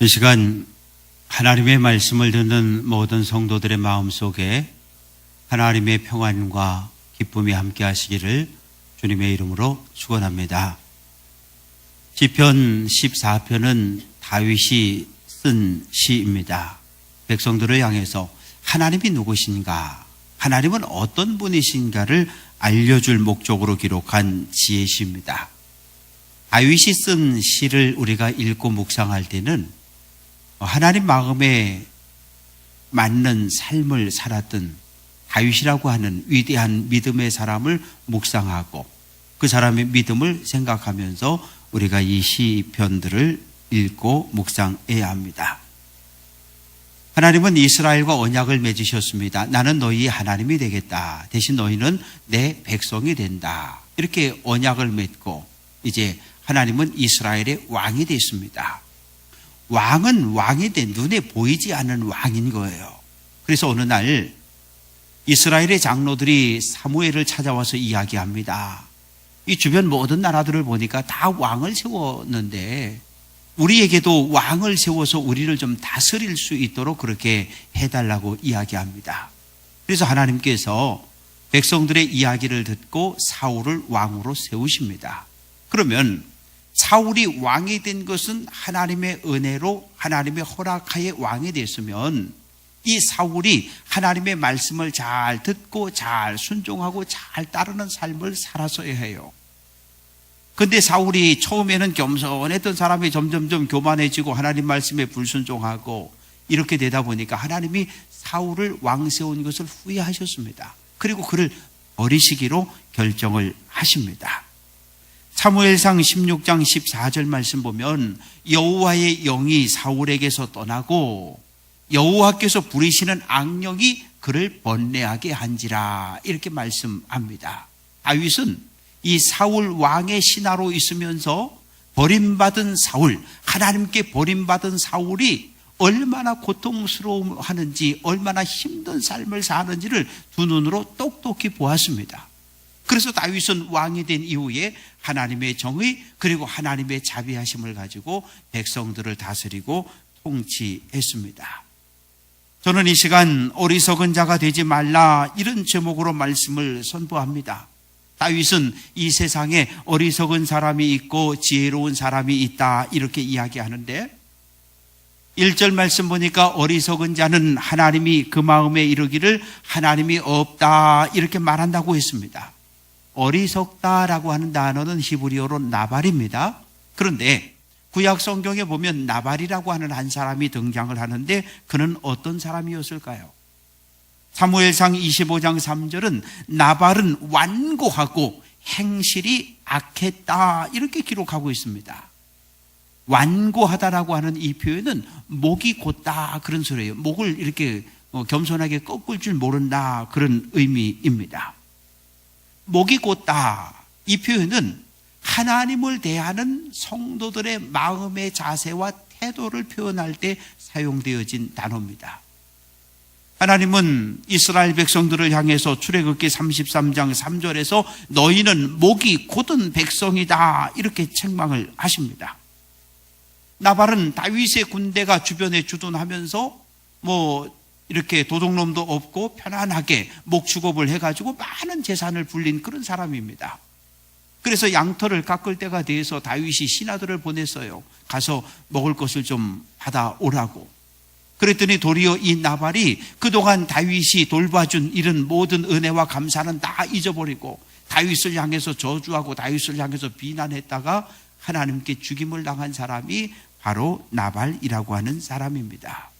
이 시간 하나님의 말씀을 듣는 모든 성도들의 마음속에 하나님의 평안과 기쁨이 함께 하시기를 주님의 이름으로 축원합니다. 시편 14편은 다윗이 쓴 시입니다. 백성들을 향해서 하나님이 누구신가, 하나님은 어떤 분이신가를 알려줄 목적으로 기록한 지혜시입니다. 다윗이 쓴 시를 우리가 읽고 묵상할 때는 하나님 마음에 맞는 삶을 살았던 다윗이라고 하는 위대한 믿음의 사람을 묵상하고 그 사람의 믿음을 생각하면서 우리가 이 시편들을 읽고 묵상해야 합니다. 하나님은 이스라엘과 언약을 맺으셨습니다. 나는 너희 하나님이 되겠다. 대신 너희는 내 백성이 된다. 이렇게 언약을 맺고 이제 하나님은 이스라엘의 왕이 됐습니다. 왕은 왕이 된 눈에 보이지 않는 왕인 거예요. 그래서 어느 날 이스라엘의 장로들이 사무엘을 찾아와서 이야기합니다. 이 주변 모든 나라들을 보니까 다 왕을 세웠는데 우리에게도 왕을 세워서 우리를 좀 다스릴 수 있도록 그렇게 해달라고 이야기합니다. 그래서 하나님께서 백성들의 이야기를 듣고 사울을 왕으로 세우십니다. 그러면 사울이 왕이 된 것은 하나님의 은혜로 하나님의 허락하에 왕이 됐으면 이 사울이 하나님의 말씀을 잘 듣고 잘 순종하고 잘 따르는 삶을 살았어야 해요. 근데 사울이 처음에는 겸손했던 사람이 점점점 교만해지고 하나님 말씀에 불순종하고 이렇게 되다 보니까 하나님이 사울을 왕 세운 것을 후회하셨습니다. 그리고 그를 버리시기로 결정을 하십니다. 사무엘상 16장 14절 말씀 보면 여호와의 영이 사울에게서 떠나고 여호와께서 부리시는 악령이 그를 번뇌하게 한지라 이렇게 말씀합니다. 다윗은 이 사울 왕의 신하로 있으면서 버림받은 사울, 하나님께 버림받은 사울이 얼마나 고통스러워하는지 얼마나 힘든 삶을 사는지를 두 눈으로 똑똑히 보았습니다. 그래서 다윗은 왕이 된 이후에 하나님의 정의 그리고 하나님의 자비하심을 가지고 백성들을 다스리고 통치했습니다. 저는 이 시간 어리석은 자가 되지 말라 이런 제목으로 말씀을 선포합니다. 다윗은 이 세상에 어리석은 사람이 있고 지혜로운 사람이 있다 이렇게 이야기하는데 1절 말씀 보니까 어리석은 자는 하나님이 그 마음에 이르기를 하나님이 없다 이렇게 말한다고 했습니다. 어리석다라고 하는 단어는 히브리어로 나발입니다. 그런데 구약 성경에 보면 나발이라고 하는 한 사람이 등장을 하는데 그는 어떤 사람이었을까요? 사무엘상 25장 3절은 나발은 완고하고 행실이 악했다 이렇게 기록하고 있습니다. 완고하다라고 하는 이 표현은 목이 곧다 그런 소리예요. 목을 이렇게 겸손하게 꺾을 줄 모른다 그런 의미입니다. 목이 곧다 이 표현은 하나님을 대하는 성도들의 마음의 자세와 태도를 표현할 때 사용되어진 단어입니다. 하나님은 이스라엘 백성들을 향해서 출애굽기 33장 3절에서 너희는 목이 곧은 백성이다 이렇게 책망을 하십니다. 나발은 다윗의 군대가 주변에 주둔하면서 이렇게 도둑놈도 없고 편안하게 목축업을 해가지고 많은 재산을 불린 그런 사람입니다. 그래서 양털을 깎을 때가 돼서 다윗이 신하들을 보냈어요. 가서 먹을 것을 좀 받아오라고. 그랬더니 도리어 이 나발이 그동안 다윗이 돌봐준 이런 모든 은혜와 감사는 다 잊어버리고 다윗을 향해서 저주하고 다윗을 향해서 비난했다가 하나님께 죽임을 당한 사람이 바로 나발이라고 하는 사람입니다.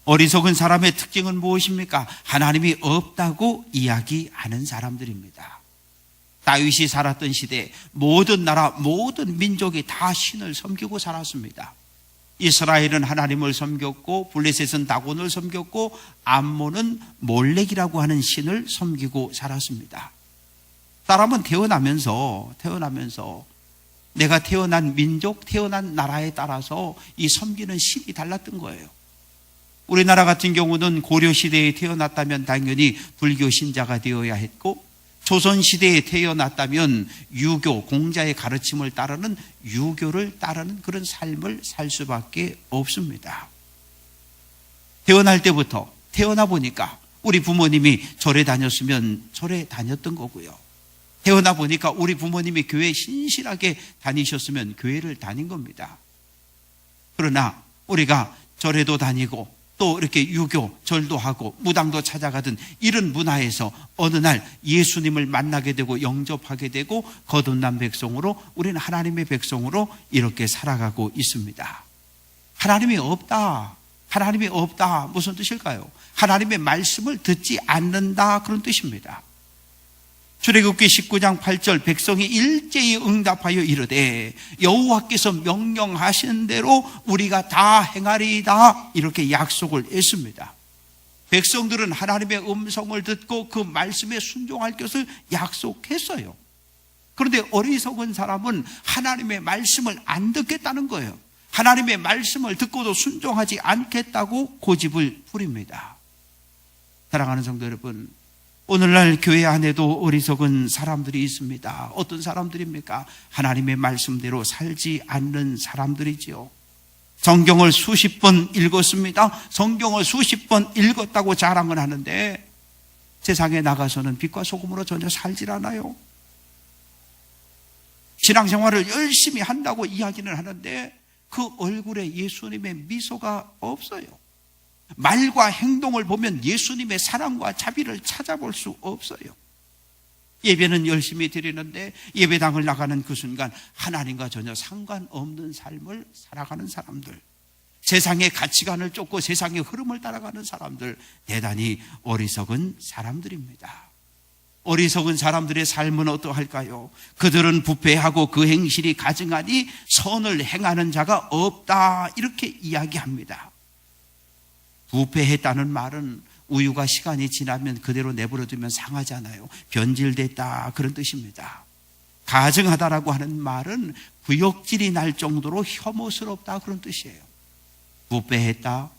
어리석은 사람의 특징은 무엇입니까? 하나님이 없다고 이야기하는 사람들입니다. 다윗이 살았던 시대 모든 나라 모든 민족이 다 신을 섬기고 살았습니다. 이스라엘은 하나님을 섬겼고 블레셋은 다곤을 섬겼고 암몬은 몰렉이라고 하는 신을 섬기고 살았습니다. 사람은 태어나면서 내가 태어난 민족, 태어난 나라에 따라서 이 섬기는 신이 달랐던 거예요. 우리나라 같은 경우는 고려시대에 태어났다면 당연히 불교 신자가 되어야 했고 조선시대에 태어났다면 유교, 공자의 가르침을 따르는 유교를 따르는 그런 삶을 살 수밖에 없습니다. 태어날 때부터 태어나 보니까 우리 부모님이 절에 다녔으면 절에 다녔던 거고요. 태어나 보니까 우리 부모님이 교회에 신실하게 다니셨으면 교회를 다닌 겁니다. 그러나 우리가 절에도 다니고 또 이렇게 유교, 절도 하고 무당도 찾아가던 이런 문화에서 어느 날 예수님을 만나게 되고 영접하게 되고 거듭난 백성으로 우리는 하나님의 백성으로 이렇게 살아가고 있습니다. 하나님이 없다. 하나님이 없다. 무슨 뜻일까요? 하나님의 말씀을 듣지 않는다. 그런 뜻입니다. 출애굽기 19장 8절 백성이 일제히 응답하여 이르되 여호와께서 명령하신 대로 우리가 다 행하리이다 이렇게 약속을 했습니다. 백성들은 하나님의 음성을 듣고 그 말씀에 순종할 것을 약속했어요. 그런데 어리석은 사람은 하나님의 말씀을 안 듣겠다는 거예요. 하나님의 말씀을 듣고도 순종하지 않겠다고 고집을 부립니다. 사랑하는 성도 여러분, 오늘날 교회 안에도 어리석은 사람들이 있습니다. 어떤 사람들입니까? 하나님의 말씀대로 살지 않는 사람들이지요. 성경을 수십 번 읽었습니다. 성경을 수십 번 읽었다고 자랑을 하는데 세상에 나가서는 빛과 소금으로 전혀 살질 않아요. 신앙생활을 열심히 한다고 이야기는 하는데 그 얼굴에 예수님의 미소가 없어요. 말과 행동을 보면 예수님의 사랑과 자비를 찾아볼 수 없어요. 예배는 열심히 드리는데 예배당을 나가는 그 순간 하나님과 전혀 상관없는 삶을 살아가는 사람들, 세상의 가치관을 쫓고 세상의 흐름을 따라가는 사람들, 대단히 어리석은 사람들입니다. 어리석은 사람들의 삶은 어떠할까요? 그들은 부패하고 그 행실이 가증하니 선을 행하는 자가 없다 이렇게 이야기합니다. 부패했다는 말은 우유가 시간이 지나면 그대로 내버려두면 상하잖아요. 변질됐다 그런 뜻입니다. 가증하다라고 하는 말은 구역질이 날 정도로 혐오스럽다 그런 뜻이에요. 부패했다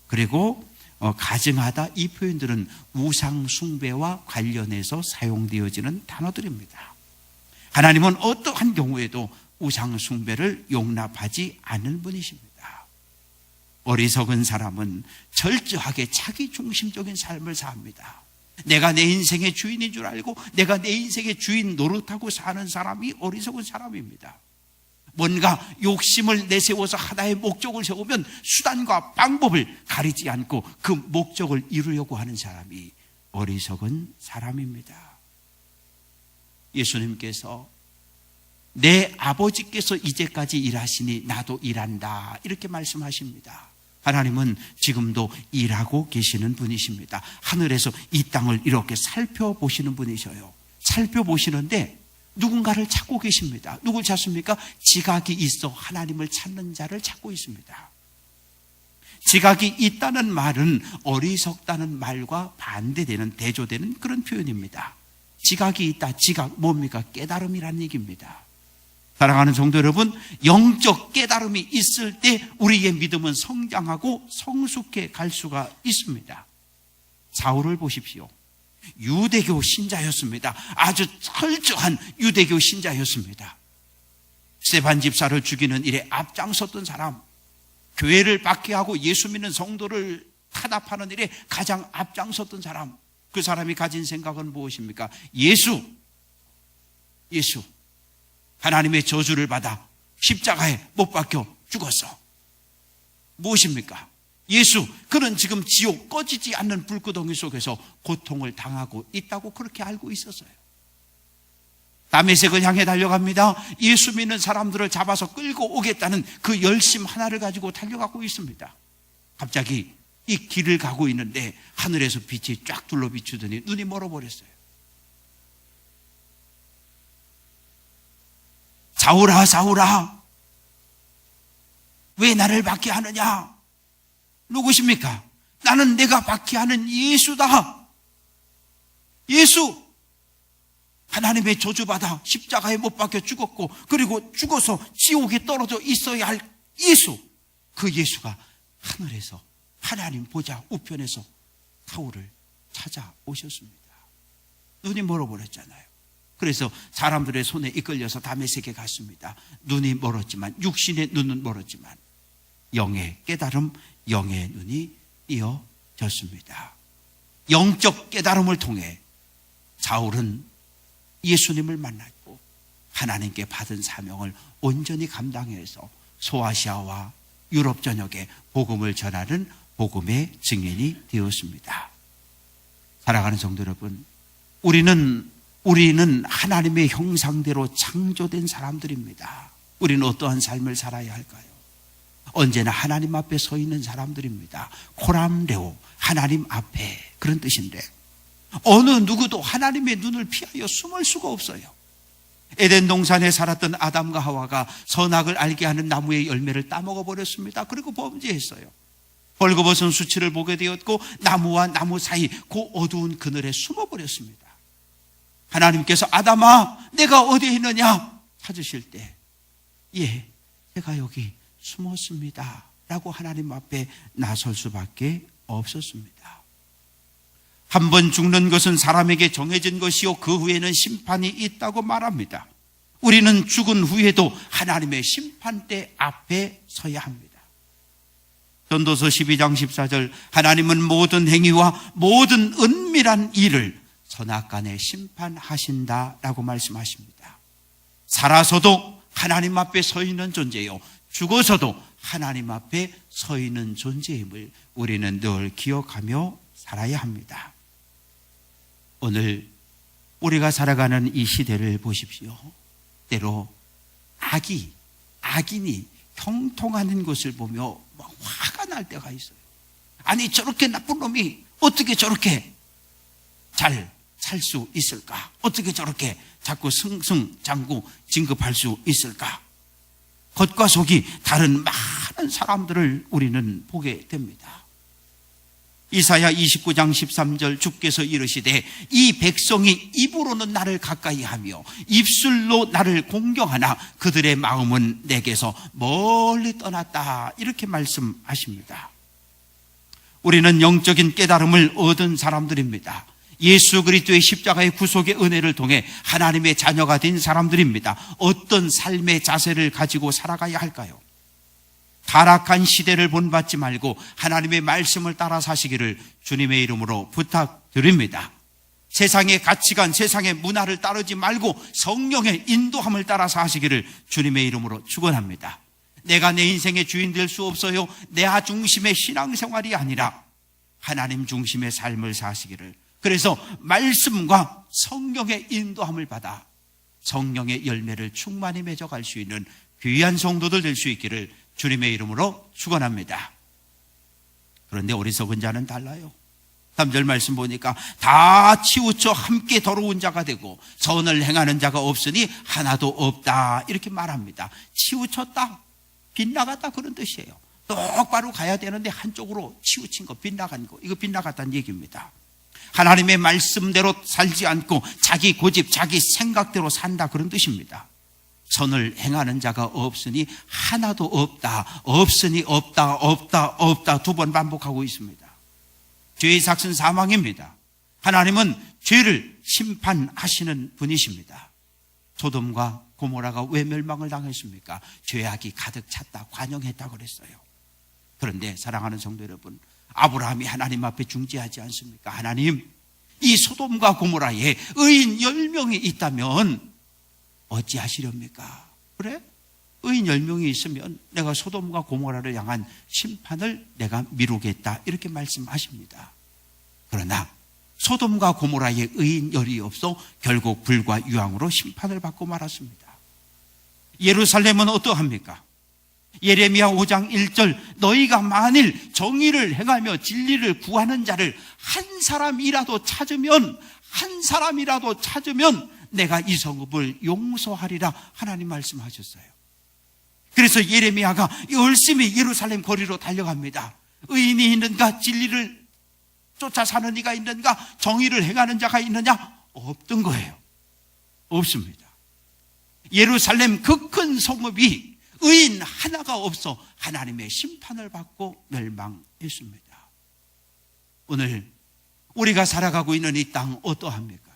그리고 가증하다 이 표현들은 우상 숭배와 관련해서 사용되어지는 단어들입니다. 하나님은 어떠한 경우에도 우상 숭배를 용납하지 않는 분이십니다. 어리석은 사람은 철저하게 자기 중심적인 삶을 삽니다. 내가 내 인생의 주인인 줄 알고 내가 내 인생의 주인 노릇하고 사는 사람이 어리석은 사람입니다. 뭔가 욕심을 내세워서 하나의 목적을 세우면 수단과 방법을 가리지 않고 그 목적을 이루려고 하는 사람이 어리석은 사람입니다. 예수님께서 내 아버지께서 이제까지 일하시니 나도 일한다 이렇게 말씀하십니다. 하나님은 지금도 일하고 계시는 분이십니다. 하늘에서 이 땅을 이렇게 살펴보시는 분이셔요. 살펴보시는데 누군가를 찾고 계십니다. 누굴 찾습니까? 지각이 있어 하나님을 찾는 자를 찾고 있습니다. 지각이 있다는 말은 어리석다는 말과 반대되는 대조되는 그런 표현입니다. 지각이 있다. 지각 뭡니까? 깨달음이라는 얘기입니다. 사랑하는 성도 여러분, 영적 깨달음이 있을 때 우리의 믿음은 성장하고 성숙해 갈 수가 있습니다. 사울을 보십시오. 유대교 신자였습니다. 아주 철저한 유대교 신자였습니다. 스데반 집사를 죽이는 일에 앞장섰던 사람, 교회를 박해하고 예수 믿는 성도를 타답하는 일에 가장 앞장섰던 사람, 그 사람이 가진 생각은 무엇입니까? 예수 하나님의 저주를 받아 십자가에 못 박혀 죽었어. 무엇입니까? 예수, 그는 지금 지옥 꺼지지 않는 불구덩이 속에서 고통을 당하고 있다고 그렇게 알고 있었어요. 다메섹을 향해 달려갑니다. 예수 믿는 사람들을 잡아서 끌고 오겠다는 그 열심 하나를 가지고 달려가고 있습니다. 갑자기 이 길을 가고 있는데 하늘에서 빛이 쫙 둘러 비추더니 눈이 멀어버렸어요. 사울아, 사울아, 왜 나를 박해하느냐? 누구십니까? 나는 내가 박해하는 예수다. 예수, 하나님의 저주받아 십자가에 못 박혀 죽었고 그리고 죽어서 지옥에 떨어져 있어야 할 예수, 그 예수가 하늘에서 하나님 보좌 우편에서 사울을 찾아오셨습니다. 눈이 멀어버렸잖아요. 그래서 사람들의 손에 이끌려서 다메섹에 갔습니다. 눈이 멀었지만, 육신의 눈은 멀었지만 영의 깨달음, 영의 눈이 띄어졌습니다. 영적 깨달음을 통해 사울은 예수님을 만났고 하나님께 받은 사명을 온전히 감당해서 소아시아와 유럽 전역에 복음을 전하는 복음의 증인이 되었습니다. 사랑하는 성도 여러분, 우리는 하나님의 형상대로 창조된 사람들입니다. 우리는 어떠한 삶을 살아야 할까요? 언제나 하나님 앞에 서 있는 사람들입니다. 코람레오, 하나님 앞에, 그런 뜻인데 어느 누구도 하나님의 눈을 피하여 숨을 수가 없어요. 에덴 동산에 살았던 아담과 하와가 선악을 알게 하는 나무의 열매를 따먹어 버렸습니다. 그리고 범죄했어요. 벌거벗은 수치를 보게 되었고 나무와 나무 사이 그 어두운 그늘에 숨어버렸습니다. 하나님께서 아담아, 내가 어디에 있느냐 찾으실 때, 예, 제가 여기 숨었습니다 라고 하나님 앞에 나설 수밖에 없었습니다. 한 번 죽는 것은 사람에게 정해진 것이요 그 후에는 심판이 있다고 말합니다. 우리는 죽은 후에도 하나님의 심판대 앞에 서야 합니다. 전도서 12장 14절, 하나님은 모든 행위와 모든 은밀한 일을 선악간에 심판하신다라고 말씀하십니다. 살아서도 하나님 앞에 서 있는 존재요, 죽어서도 하나님 앞에 서 있는 존재임을 우리는 늘 기억하며 살아야 합니다. 오늘 우리가 살아가는 이 시대를 보십시오. 때로 악인이 형통하는 것을 보며 막 화가 날 때가 있어요. 아니, 저렇게 나쁜 놈이 어떻게 저렇게 잘 살 수 있을까? 어떻게 저렇게 자꾸 승승장구 진급할 수 있을까? 겉과 속이 다른 많은 사람들을 우리는 보게 됩니다. 이사야 29장 13절, 주께서 이르시되 이 백성이 입으로는 나를 가까이 하며 입술로 나를 공경하나 그들의 마음은 내게서 멀리 떠났다, 이렇게 말씀하십니다. 우리는 영적인 깨달음을 얻은 사람들입니다. 예수 그리스도의 십자가의 구속의 은혜를 통해 하나님의 자녀가 된 사람들입니다. 어떤 삶의 자세를 가지고 살아가야 할까요? 타락한 시대를 본받지 말고 하나님의 말씀을 따라 사시기를 주님의 이름으로 부탁드립니다. 세상의 가치관, 세상의 문화를 따르지 말고 성령의 인도함을 따라 사시기를 주님의 이름으로 축원합니다. 내가 내 인생의 주인 될 수 없어요. 내 중심의 신앙생활이 아니라 하나님 중심의 삶을 사시기를, 그래서 말씀과 성령의 인도함을 받아 성령의 열매를 충만히 맺어갈 수 있는 귀한 성도들 될 수 있기를 주님의 이름으로 축원합니다. 그런데 어리석은 자는 달라요. 3절 말씀 보니까 다 치우쳐 함께 더러운 자가 되고 선을 행하는 자가 없으니 하나도 없다, 이렇게 말합니다. 치우쳤다, 빗나갔다, 그런 뜻이에요. 똑바로 가야 되는데 한쪽으로 치우친 거, 빗나간 거, 이거 빗나갔다는 얘기입니다. 하나님의 말씀대로 살지 않고 자기 고집, 자기 생각대로 산다, 그런 뜻입니다. 선을 행하는 자가 없으니 하나도 없다, 없으니 없다, 없다, 없다, 2번 반복하고 있습니다. 죄의 삭은 사망입니다. 하나님은 죄를 심판하시는 분이십니다. 소돔과 고모라가 왜 멸망을 당했습니까? 죄악이 가득 찼다, 관영했다 그랬어요. 그런데 사랑하는 성도 여러분, 아브라함이 하나님 앞에 중재하지 않습니까? 하나님, 이 소돔과 고모라에 의인 10명이 있다면 어찌하시렵니까? 그래? 의인 10명이 있으면 내가 소돔과 고모라를 향한 심판을 내가 미루겠다, 이렇게 말씀하십니다. 그러나 소돔과 고모라에 의인 10이 없어 결국 불과 유황으로 심판을 받고 말았습니다. 예루살렘은 어떠합니까? 예레미야 5장 1절, 너희가 만일 정의를 행하며 진리를 구하는 자를 한 사람이라도 찾으면 내가 이 성읍을 용서하리라, 하나님 말씀하셨어요. 그래서 예레미야가 열심히 예루살렘 거리로 달려갑니다. 의인이 있는가? 진리를 쫓아 사는 이가 있는가? 정의를 행하는 자가 있느냐? 없던 거예요. 없습니다. 예루살렘 그 큰 성읍이 의인 하나가 없어 하나님의 심판을 받고 멸망했습니다. 오늘 우리가 살아가고 있는 이 땅 어떠합니까?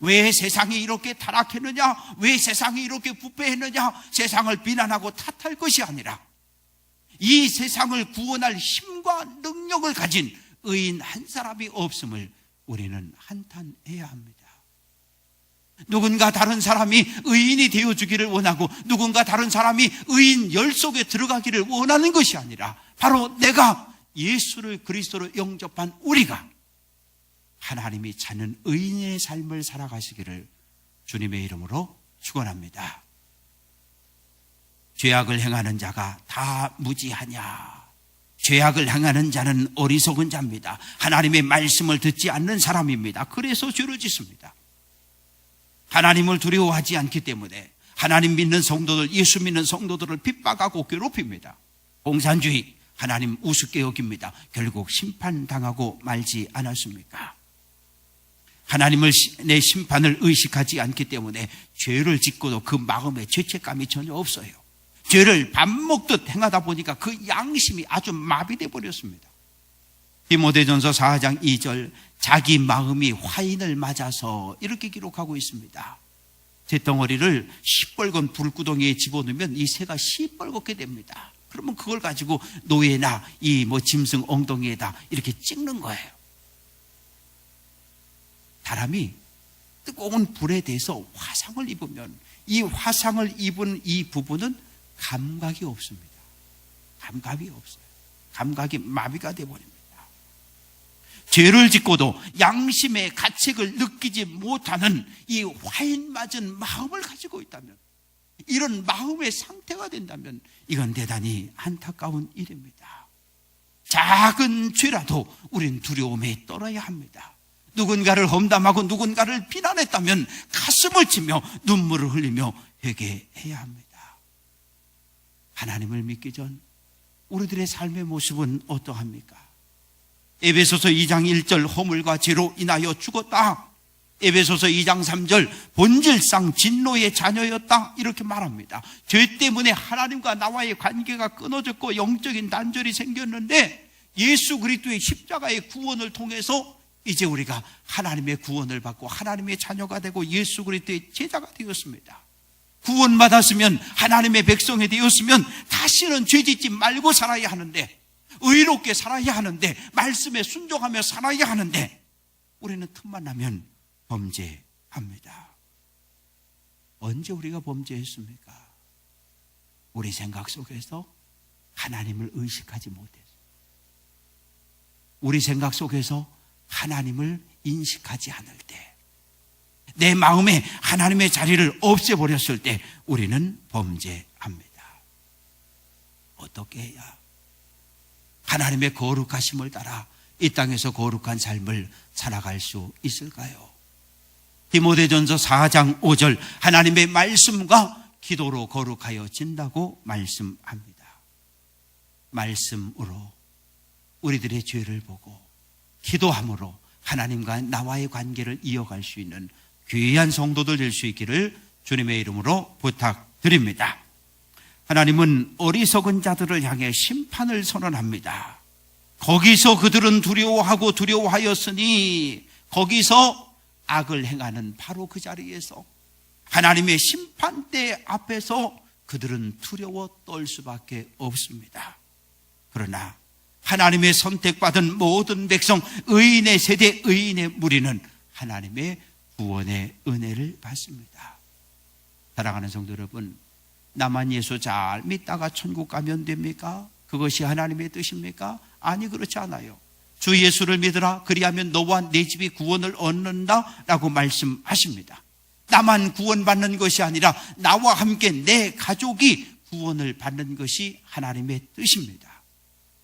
왜 세상이 이렇게 타락했느냐? 왜 세상이 이렇게 부패했느냐? 세상을 비난하고 탓할 것이 아니라 이 세상을 구원할 힘과 능력을 가진 의인 한 사람이 없음을 우리는 한탄해야 합니다. 누군가 다른 사람이 의인이 되어주기를 원하고 누군가 다른 사람이 의인 열 속에 들어가기를 원하는 것이 아니라 바로 내가 예수를 그리스도로 영접한 우리가 하나님이 찾는 의인의 삶을 살아가시기를 주님의 이름으로 축원합니다. 죄악을 행하는 자가 다 무지하냐? 죄악을 행하는 자는 어리석은 자입니다. 하나님의 말씀을 듣지 않는 사람입니다. 그래서 죄를 짓습니다. 하나님을 두려워하지 않기 때문에 하나님 믿는 성도들, 예수 믿는 성도들을 핍박하고 괴롭힙니다. 공산주의, 하나님 우습게 여깁니다. 결국 심판당하고 말지 않았습니까? 하나님을 내 심판을 의식하지 않기 때문에 죄를 짓고도 그 마음에 죄책감이 전혀 없어요. 죄를 밥 먹듯 행하다 보니까 그 양심이 아주 마비돼 버렸습니다. 디모데전서 4장 2절, 자기 마음이 화인을 맞아서 이렇게 기록하고 있습니다. 잿덩어리를 시뻘건 불구덩이에 집어넣으면 이 새가 시뻘겋게 됩니다. 그러면 그걸 가지고 노예나 이 짐승 엉덩이에다 이렇게 찍는 거예요. 사람이 뜨거운 불에 대해서 화상을 입으면 이 화상을 입은 이 부분은 감각이 없습니다. 감각이 없어요. 감각이 마비가 되어버립니다. 죄를 짓고도 양심의 가책을 느끼지 못하는 이 화인 맞은 마음을 가지고 있다면, 이런 마음의 상태가 된다면 이건 대단히 안타까운 일입니다. 작은 죄라도 우린 두려움에 떨어야 합니다. 누군가를 험담하고 누군가를 비난했다면 가슴을 치며 눈물을 흘리며 회개해야 합니다. 하나님을 믿기 전 우리들의 삶의 모습은 어떠합니까? 에베소서 2장 1절, 허물과 죄로 인하여 죽었다. 에베소서 2장 3절, 본질상 진노의 자녀였다, 이렇게 말합니다. 죄 때문에 하나님과 나와의 관계가 끊어졌고 영적인 단절이 생겼는데 예수 그리스도의 십자가의 구원을 통해서 이제 우리가 하나님의 구원을 받고 하나님의 자녀가 되고 예수 그리스도의 제자가 되었습니다. 구원받았으면, 하나님의 백성이 되었으면 다시는 죄짓지 말고 살아야 하는데, 의롭게 살아야 하는데, 말씀에 순종하며 살아야 하는데 우리는 틈만 나면 범죄합니다. 언제 우리가 범죄했습니까? 우리 생각 속에서 하나님을 의식하지 못했어요. 우리 생각 속에서 하나님을 인식하지 않을 때, 내 마음에 하나님의 자리를 없애버렸을 때 우리는 범죄합니다. 어떻게 해야 하나님의 거룩하심을 따라 이 땅에서 거룩한 삶을 살아갈 수 있을까요? 디모데전서 4장 5절, 하나님의 말씀과 기도로 거룩하여진다고 말씀합니다. 말씀으로 우리들의 죄를 보고 기도함으로 하나님과 나와의 관계를 이어갈 수 있는 귀한 성도들 될 수 있기를 주님의 이름으로 부탁드립니다. 하나님은 어리석은 자들을 향해 심판을 선언합니다. 거기서 그들은 두려워하고 두려워하였으니, 거기서 악을 행하는 바로 그 자리에서 하나님의 심판대 앞에서 그들은 두려워 떨 수밖에 없습니다. 그러나 하나님의 선택받은 모든 백성, 의인의 세대, 의인의 무리는 하나님의 구원의 은혜를 받습니다. 사랑하는 성도 여러분, 나만 예수 잘 믿다가 천국 가면 됩니까? 그것이 하나님의 뜻입니까? 아니, 그렇지 않아요. 주 예수를 믿으라, 그리하면 너와 내 집이 구원을 얻는다 라고 말씀하십니다. 나만 구원받는 것이 아니라 나와 함께 내 가족이 구원을 받는 것이 하나님의 뜻입니다.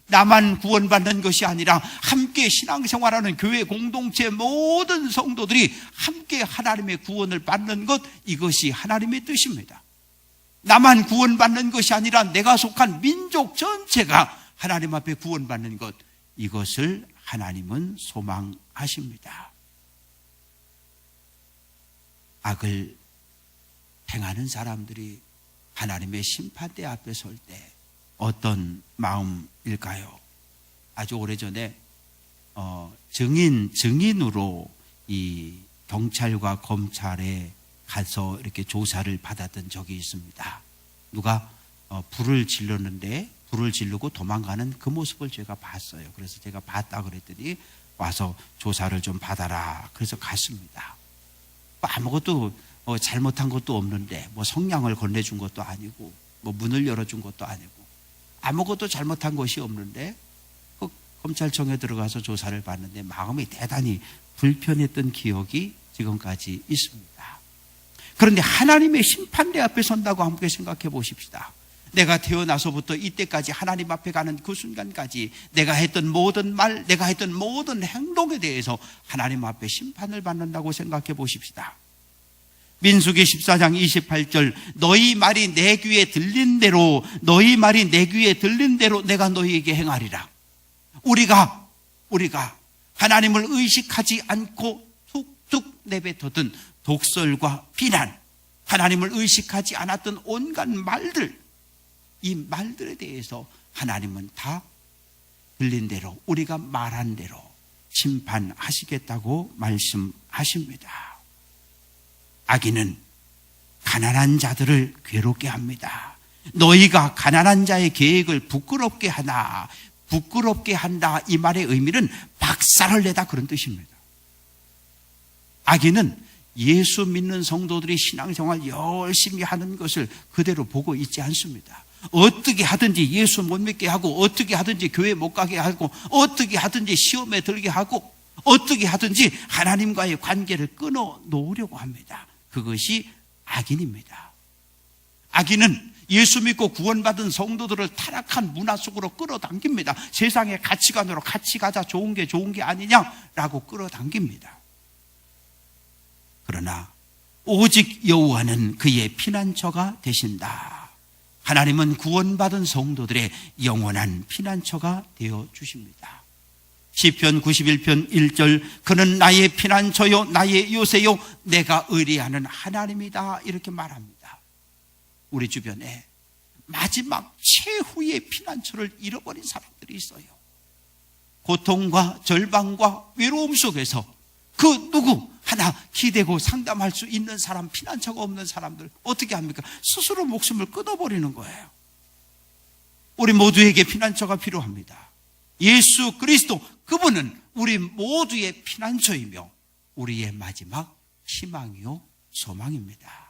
나만 구원받는 것이 아니라 함께 신앙생활하는 교회 공동체 모든 성도들이 함께 하나님의 구원을 받는 것, 이것이 하나님의 뜻입니다. 나만 구원받는 것이 아니라 내가 속한 민족 전체가 하나님 앞에 구원받는 것, 이것을 하나님은 소망하십니다. 악을 행하는 사람들이 하나님의 심판대 앞에 설 때 어떤 마음일까요? 아주 오래전에 증인으로 이 경찰과 검찰에 가서 이렇게 조사를 받았던 적이 있습니다. 누가 불을 질렀는데 불을 지르고 도망가는 그 모습을 제가 봤어요. 그래서 제가 봤다 그랬더니 와서 조사를 좀 받아라. 그래서 갔습니다. 아무것도 잘못한 것도 없는데 뭐 성냥을 건네준 것도 아니고 뭐 문을 열어준 것도 아니고 아무것도 잘못한 것이 없는데 그 검찰청에 들어가서 조사를 받는데 마음이 대단히 불편했던 기억이 지금까지 있습니다. 그런데 하나님의 심판대 앞에 선다고 함께 생각해 보십시다. 내가 태어나서부터 이때까지 하나님 앞에 가는 그 순간까지 내가 했던 모든 말, 내가 했던 모든 행동에 대해서 하나님 앞에 심판을 받는다고 생각해 보십시다. 민수기 14장 28절 너희 말이 내 귀에 들린 대로 너희 말이 내 귀에 들린 대로 내가 너희에게 행하리라. 우리가 하나님을 의식하지 않고 툭툭 내뱉었던 독설과 비난, 하나님을 의식하지 않았던 온갖 말들, 이 말들에 대해서 하나님은 다 들린 대로 우리가 말한 대로 심판하시겠다고 말씀하십니다. 악인은 가난한 자들을 괴롭게 합니다. 너희가 가난한 자의 계획을 부끄럽게 하나, 부끄럽게 한다, 이 말의 의미는 박살을 내다 그런 뜻입니다. 악인은 예수 믿는 성도들이 신앙생활 열심히 하는 것을 그대로 보고 있지 않습니다. 어떻게 하든지 예수 못 믿게 하고, 어떻게 하든지 교회 못 가게 하고, 어떻게 하든지 시험에 들게 하고, 어떻게 하든지 하나님과의 관계를 끊어 놓으려고 합니다. 그것이 악인입니다. 악인은 예수 믿고 구원받은 성도들을 타락한 문화 속으로 끌어당깁니다. 세상의 가치관으로 같이 가자, 좋은 게 아니냐라고 끌어당깁니다. 그러나 오직 여호와는 그의 피난처가 되신다. 하나님은 구원받은 성도들의 영원한 피난처가 되어 주십니다. 시편 91편 1절 그는 나의 피난처요 나의 요새요 내가 의뢰하는 하나님이다, 이렇게 말합니다. 우리 주변에 마지막 최후의 피난처를 잃어버린 사람들이 있어요. 고통과 절망과 외로움 속에서 그 누구 하나 기대고 상담할 수 있는 사람, 피난처가 없는 사람들 어떻게 합니까? 스스로 목숨을 끊어버리는 거예요. 우리 모두에게 피난처가 필요합니다. 예수 그리스도, 그분은 우리 모두의 피난처이며 우리의 마지막 희망이요 소망입니다.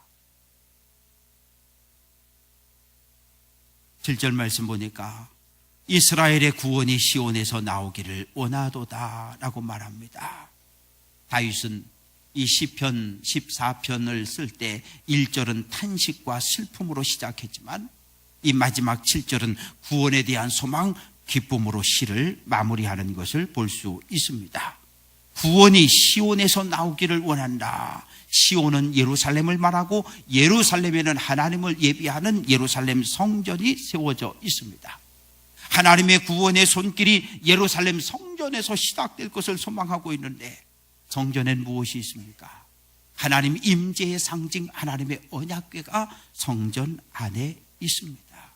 7절 말씀 보니까 이스라엘의 구원이 시온에서 나오기를 원하도다 라고 말합니다. 다윗은 이 시편 14편을 쓸 때 1절은 탄식과 슬픔으로 시작했지만 이 마지막 7절은 구원에 대한 소망, 기쁨으로 시를 마무리하는 것을 볼 수 있습니다. 구원이 시온에서 나오기를 원한다. 시온은 예루살렘을 말하고 예루살렘에는 하나님을 예비하는 예루살렘 성전이 세워져 있습니다. 하나님의 구원의 손길이 예루살렘 성전에서 시작될 것을 소망하고 있는데 성전엔 무엇이 있습니까? 하나님 임재의 상징 하나님의 언약궤가 성전 안에 있습니다.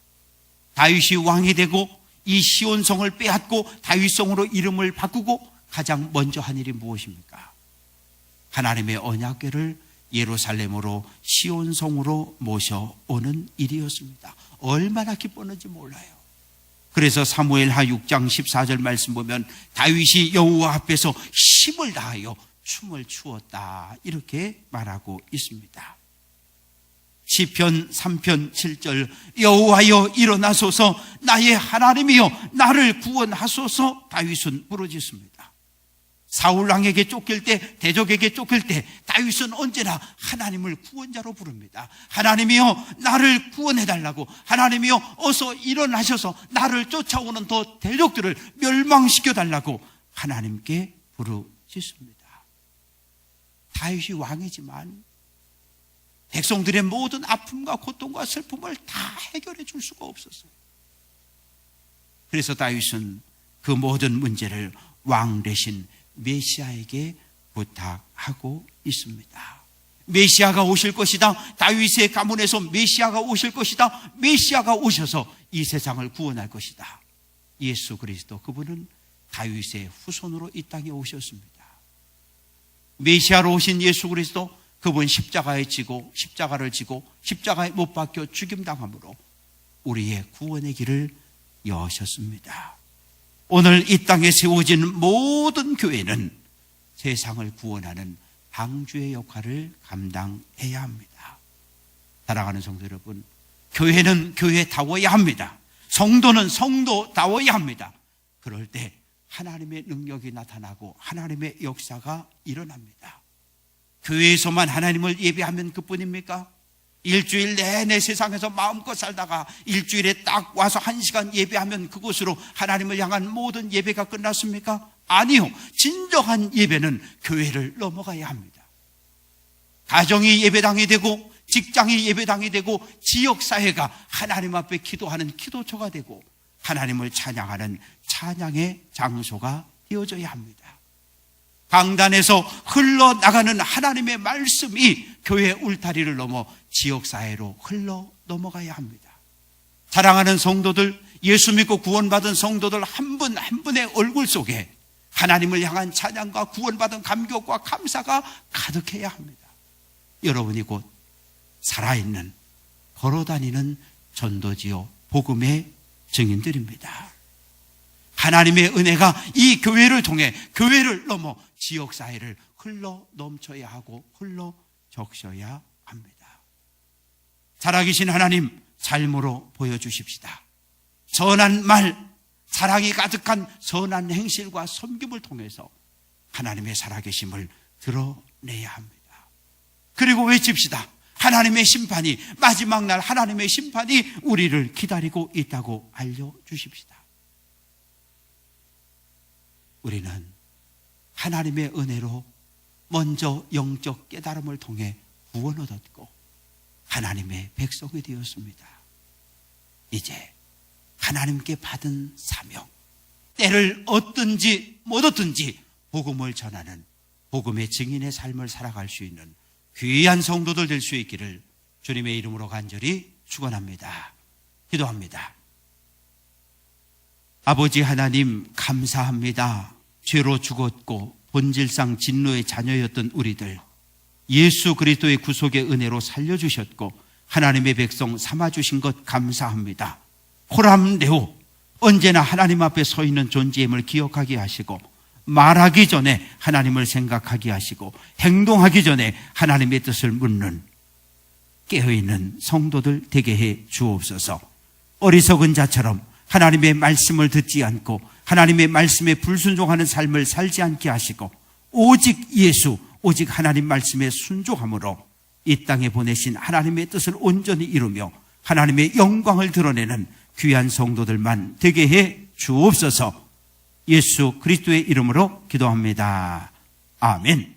다윗이 왕이 되고 이 시온성을 빼앗고 다윗성으로 이름을 바꾸고 가장 먼저 한 일이 무엇입니까? 하나님의 언약궤를 예루살렘으로 시온성으로 모셔오는 일이었습니다. 얼마나 기뻤는지 몰라요. 그래서 사무엘하 6장 14절 말씀 보면 다윗이 여호와 앞에서 힘을 다하여 춤을 추었다, 이렇게 말하고 있습니다. 시편 3편 7절 여호와여 일어나소서, 나의 하나님이여 나를 구원하소서, 다윗은 부르짖습니다. 사울왕에게 쫓길 때, 대적에게 쫓길 때 다윗은 언제나 하나님을 구원자로 부릅니다. 하나님이여 나를 구원해달라고, 하나님이여 어서 일어나셔서 나를 쫓아오는 더 대적들을 멸망시켜달라고 하나님께 부르짖습니다. 다윗이 왕이지만 백성들의 모든 아픔과 고통과 슬픔을 다 해결해 줄 수가 없었어요. 그래서 다윗은 그 모든 문제를 왕 대신 메시아에게 부탁하고 있습니다. 메시아가 오실 것이다. 다윗의 가문에서 메시아가 오실 것이다. 메시아가 오셔서 이 세상을 구원할 것이다. 예수 그리스도, 그분은 다윗의 후손으로 이 땅에 오셨습니다. 메시아로 오신 예수 그리스도, 그분 십자가를 지고 십자가에 못 박혀 죽임당함으로 우리의 구원의 길을 여셨습니다. 오늘 이 땅에 세워진 모든 교회는 세상을 구원하는 방주의 역할을 감당해야 합니다. 사랑하는 성도 여러분, 교회는 교회다워야 합니다. 성도는 성도다워야 합니다. 그럴 때 하나님의 능력이 나타나고 하나님의 역사가 일어납니다. 교회에서만 하나님을 예배하면 그뿐입니까? 일주일 내내 세상에서 마음껏 살다가 일주일에 딱 와서 1시간 예배하면 그곳으로 하나님을 향한 모든 예배가 끝났습니까? 아니요. 진정한 예배는 교회를 넘어가야 합니다. 가정이 예배당이 되고, 직장이 예배당이 되고, 지역사회가 하나님 앞에 기도하는 기도처가 되고, 하나님을 찬양하는 찬양의 장소가 되어져야 합니다. 강단에서 흘러나가는 하나님의 말씀이 교회 울타리를 넘어 지역사회로 흘러 넘어가야 합니다. 사랑하는 성도들, 예수 믿고 구원받은 성도들 한 분 한 분의 얼굴 속에 하나님을 향한 찬양과 구원받은 감격과 감사가 가득해야 합니다. 여러분이 곧 살아있는, 걸어다니는 전도지요 복음의 증인들입니다. 하나님의 은혜가 이 교회를 통해 교회를 넘어 지역사회를 흘러 넘쳐야 하고 흘러 적셔야 합니다. 살아계신 하나님, 삶으로 보여주십시다. 선한 말, 사랑이 가득한 선한 행실과 섬김을 통해서 하나님의 살아계심을 드러내야 합니다. 그리고 외칩시다. 하나님의 심판이, 마지막 날 하나님의 심판이 우리를 기다리고 있다고 알려주십시다. 우리는 하나님의 은혜로 먼저 영적 깨달음을 통해 구원을 얻고 하나님의 백성이 되었습니다. 이제 하나님께 받은 사명, 때를 얻든지 못 얻든지 복음을 전하는 복음의 증인의 삶을 살아갈 수 있는 귀한 성도들 될 수 있기를 주님의 이름으로 간절히 축원합니다. 기도합니다. 아버지 하나님, 감사합니다. 죄로 죽었고 본질상 진노의 자녀였던 우리들, 예수 그리스도의 구속의 은혜로 살려주셨고 하나님의 백성 삼아주신 것 감사합니다. 호람네오, 언제나 하나님 앞에 서 있는 존재임을 기억하게 하시고, 말하기 전에 하나님을 생각하게 하시고, 행동하기 전에 하나님의 뜻을 묻는 깨어있는 성도들 되게 해 주옵소서. 어리석은 자처럼 하나님의 말씀을 듣지 않고 하나님의 말씀에 불순종하는 삶을 살지 않게 하시고, 오직 예수, 오직 하나님 말씀에 순종함으로 이 땅에 보내신 하나님의 뜻을 온전히 이루며 하나님의 영광을 드러내는 귀한 성도들만 되게 해 주옵소서. 예수 그리스도의 이름으로 기도합니다. 아멘.